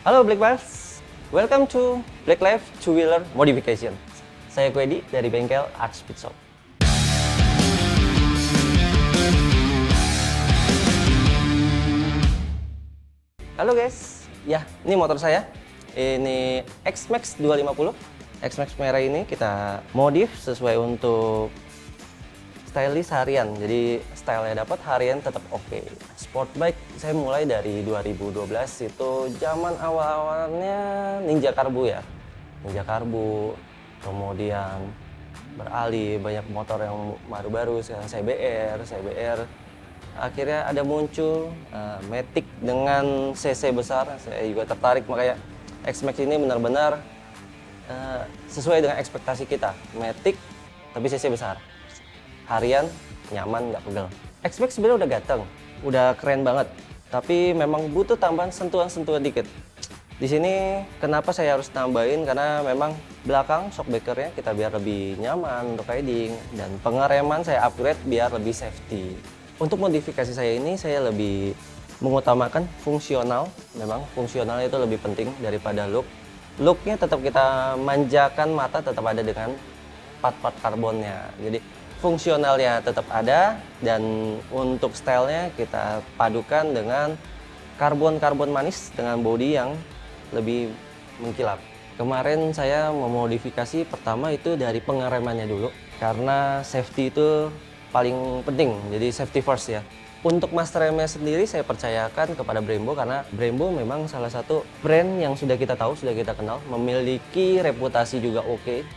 Halo Black Bars, welcome to Black Life Two Wheeler Modification. Saya Kwedi dari bengkel Art Speed Shop. Halo guys, ya ini motor saya. Ini X-Max 250. X-Max merah ini kita modif sesuai untuk stylish harian, jadi stylenya dapat, harian tetap oke. Sport bike saya mulai dari 2012, itu zaman awal-awalnya Ninja Karbu ya. Ninja Karbu, kemudian beralih banyak motor yang baru-baru, sekarang CBR. Akhirnya ada muncul Matic dengan CC besar, saya juga tertarik, makanya X-Max ini benar-benar sesuai dengan ekspektasi kita. Matic tapi CC besar. Harian, nyaman, nggak pegel. X-Max sebenarnya udah ganteng, udah keren banget. Tapi memang butuh tambahan sentuhan-sentuhan dikit. Di sini kenapa saya harus tambahin? Karena memang belakang shockbreakernya kita biar lebih nyaman untuk riding. Dan pengereman saya upgrade biar lebih safety. Untuk modifikasi saya ini, saya lebih mengutamakan fungsional. Memang fungsional itu lebih penting daripada look. Looknya tetap kita manjakan mata, tetap ada dengan part-part karbonnya. Jadi fungsionalnya tetap ada, dan untuk stylenya kita padukan dengan karbon manis dengan bodi yang lebih mengkilap. Kemarin saya memodifikasi pertama itu dari pengeremannya dulu, karena safety itu paling penting, jadi safety first ya. Untuk master remnya sendiri saya percayakan kepada Brembo, karena Brembo memang salah satu brand yang sudah kita tahu, sudah kita kenal, memiliki reputasi juga oke,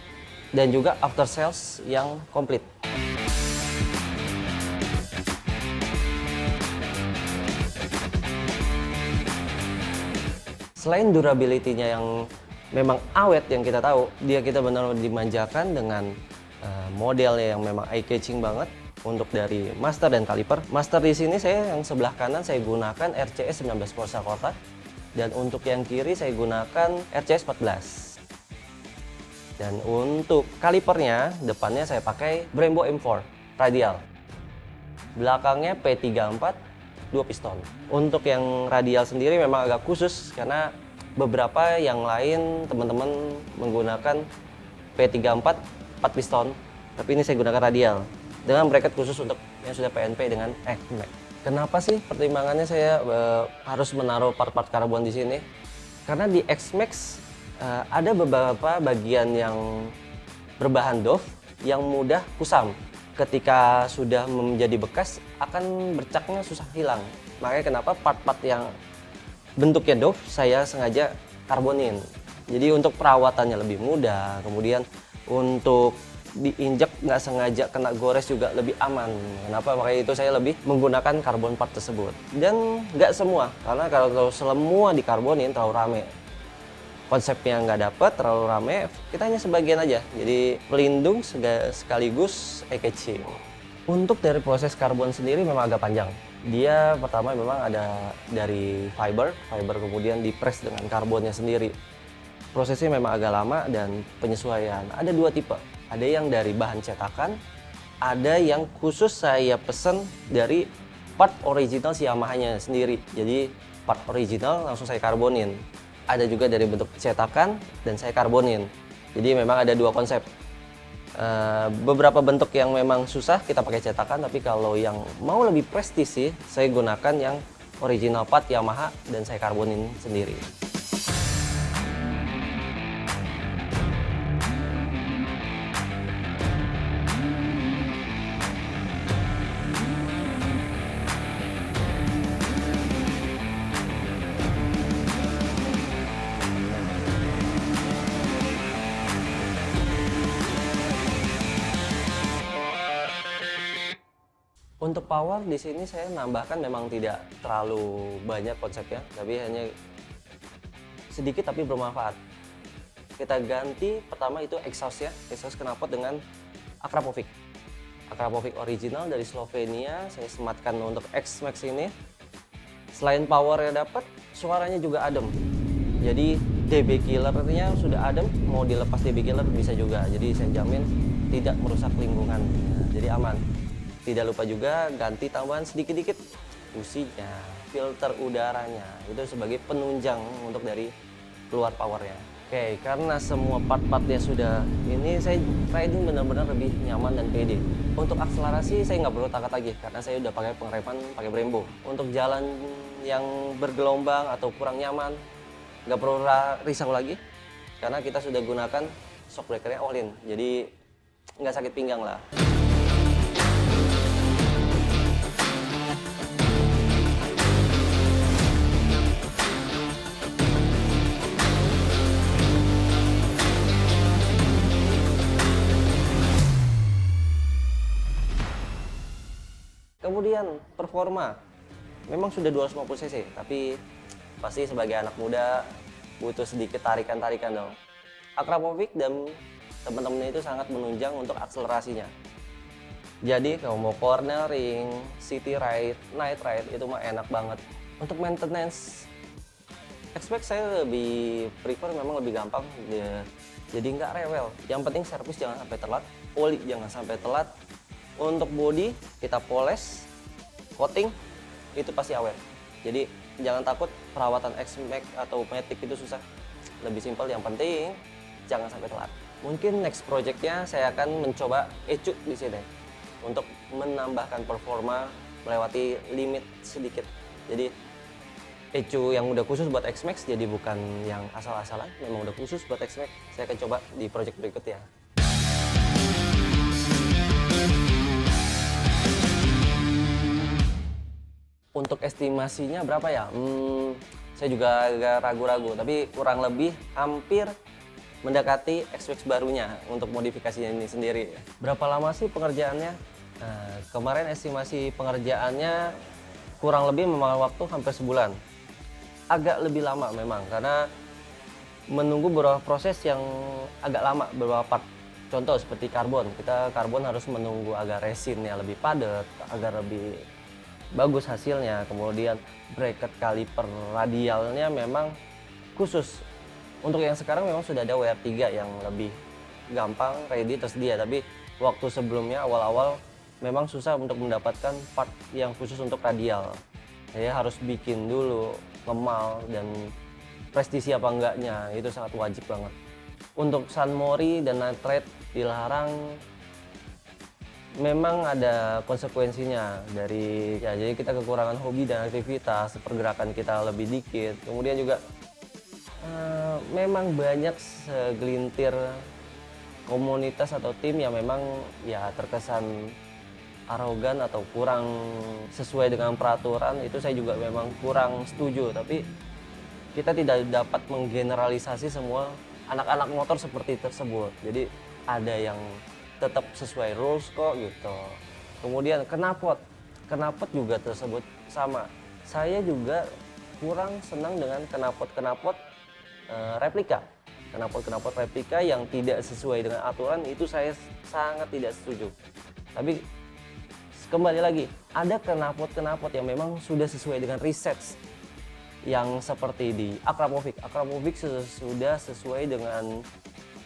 dan juga after sales yang komplit. Selain durability-nya yang memang awet yang kita tahu, kita benar-benar dimanjakan dengan modelnya yang memang eye-catching banget untuk dari master dan kaliper. Master di sini saya yang sebelah kanan saya gunakan RCS 19 Corsa Corta, dan untuk yang kiri saya gunakan RCS 14. Dan untuk kalipernya depannya saya pakai Brembo M4 radial. Belakangnya P34 2 piston. Untuk yang radial sendiri memang agak khusus karena beberapa yang lain teman-teman menggunakan P34 4 piston, tapi ini saya gunakan radial dengan bracket khusus untuk yang sudah PNP dengan X-Max. Kenapa sih pertimbangannya saya harus menaruh part-part karbon di sini? Karena di X-Max ada beberapa bagian yang berbahan doff yang mudah kusam. Ketika sudah menjadi bekas akan bercaknya susah hilang. Makanya kenapa part-part yang bentuknya doff saya sengaja karbonin. Jadi untuk perawatannya lebih mudah, kemudian untuk diinjak nggak sengaja kena gores juga lebih aman. Kenapa? Makanya itu saya lebih menggunakan karbon part tersebut. Dan nggak semua, karena kalau semua dikarbonin terlalu rame. Konsepnya nggak dapat, terlalu rame, kita hanya sebagian aja, jadi pelindung sekaligus eye-catching. Untuk dari proses karbon sendiri memang agak panjang. Dia pertama memang ada dari fiber kemudian dipres dengan karbonnya sendiri. Prosesnya memang agak lama dan penyesuaian. Ada dua tipe, ada yang dari bahan cetakan, ada yang khusus saya pesen dari part original si Yamaha-nya sendiri. Jadi part original langsung saya karbonin. Ada juga dari bentuk cetakan dan saya karbonin. Jadi memang ada dua konsep. Beberapa bentuk yang memang susah kita pakai cetakan, tapi kalau yang mau lebih prestisi saya gunakan yang original part Yamaha dan saya karbonin sendiri. Untuk power di sini saya nambahkan memang tidak terlalu banyak konsepnya, tapi hanya sedikit tapi bermanfaat. Kita ganti pertama itu exhaust knalpot dengan Akrapovic. Akrapovic original dari Slovenia, saya sematkan untuk X-Max ini. Selain powernya dapat, suaranya juga adem. Jadi DB killernya sudah adem, mau dilepas DB killer bisa juga. Jadi saya jamin tidak merusak lingkungan, jadi aman. Tidak lupa juga ganti tambahan sedikit-dikit businya. filter udaranya itu sebagai penunjang untuk dari keluar powernya. Oke, karena semua part-partnya sudah ini, saya riding benar-benar lebih nyaman dan pede. Untuk akselerasi saya nggak perlu takat lagi karena saya udah pakai pengereman pakai Brembo. Untuk jalan yang bergelombang atau kurang nyaman nggak perlu risau lagi karena kita sudah gunakan shock breakernya all-in, jadi nggak sakit pinggang lah. Kemudian performa, memang sudah 250 cc, tapi pasti sebagai anak muda butuh sedikit tarikan-tarikan dong. Akrapovic dan teman-temannya itu sangat menunjang untuk akselerasinya. Jadi kalau mau cornering, city ride, night ride itu mah enak banget. Untuk maintenance, X-Max saya lebih prefer memang lebih gampang, jadi nggak rewel. Yang penting servis jangan sampai telat, oli jangan sampai telat. Untuk body kita poles, coating itu pasti awet. Jadi jangan takut perawatan X-Max atau Matic itu susah. Lebih simpel, yang penting jangan sampai telat. Mungkin next projectnya saya akan mencoba ECU di sini untuk menambahkan performa melewati limit sedikit. Jadi ECU yang udah khusus buat X-Max, jadi bukan yang asal-asalan, memang udah khusus buat X-Max. Saya akan coba di project berikutnya. Untuk estimasinya berapa ya? Saya juga agak ragu-ragu, tapi kurang lebih hampir mendekati X-Max barunya untuk modifikasinya ini sendiri. Berapa lama sih pengerjaannya? Nah, kemarin estimasi pengerjaannya kurang lebih memakan waktu hampir sebulan. Agak lebih lama memang, karena menunggu beberapa proses yang agak lama, beberapa part. Contoh seperti karbon, kita karbon harus menunggu agar resinnya lebih padat, agar lebih bagus hasilnya. Kemudian bracket kaliper radialnya memang khusus. Untuk yang sekarang memang sudah ada WR3 yang lebih gampang, ready, tersedia. Tapi waktu sebelumnya awal-awal memang susah untuk mendapatkan part yang khusus untuk radial. Saya harus bikin dulu, ngemal, dan prestisi apa enggaknya itu sangat wajib banget. Untuk Sunmori dan nitrate dilarang, memang ada konsekuensinya dari ya, jadi kita kekurangan hobi dan aktivitas, pergerakan kita lebih dikit. Kemudian juga memang banyak segelintir komunitas atau tim yang memang ya terkesan arogan atau kurang sesuai dengan peraturan. Itu saya juga memang kurang setuju, tapi kita tidak dapat menggeneralisasi semua anak-anak motor seperti tersebut. Jadi ada yang tetap sesuai rules kok gitu. Kemudian knalpot juga tersebut sama. Saya juga kurang senang dengan knalpot replika. Knalpot replika yang tidak sesuai dengan aturan itu saya sangat tidak setuju. Tapi kembali lagi, ada knalpot yang memang sudah sesuai dengan riset yang seperti di Akrapovic. Akrapovic sudah sesuai dengan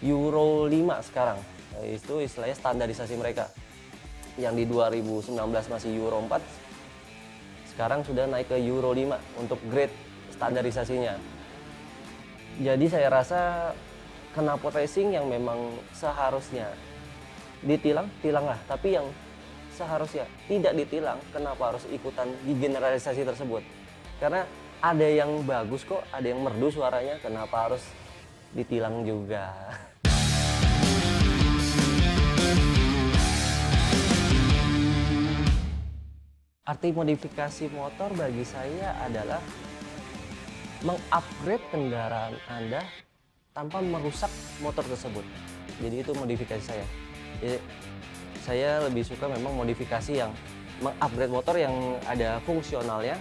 Euro 5 sekarang. Itu istilahnya standarisasi mereka. Yang di 2019 masih Euro 4, sekarang sudah naik ke Euro 5 untuk grade standarisasinya. Jadi saya rasa knalpot racing yang memang seharusnya ditilang, tilanglah. Tapi yang seharusnya tidak ditilang, kenapa harus ikutan di generalisasi tersebut? Karena ada yang bagus kok, ada yang merdu suaranya, kenapa harus ditilang juga? Arti modifikasi motor bagi saya adalah mengupgrade kendaraan Anda tanpa merusak motor tersebut. Jadi itu modifikasi saya. Jadi saya lebih suka memang modifikasi yang mengupgrade motor yang ada fungsionalnya,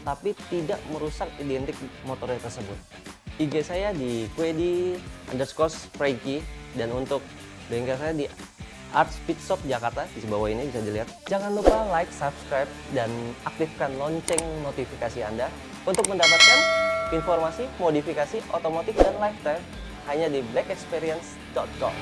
tapi tidak merusak identik motornya tersebut. IG saya di quedi_sprayki, dan untuk bengkel saya di Art Speed Shop Jakarta, di bawah ini bisa dilihat. Jangan lupa like, subscribe, dan aktifkan lonceng notifikasi Anda untuk mendapatkan informasi modifikasi otomotif dan lifestyle hanya di blackexperience.com.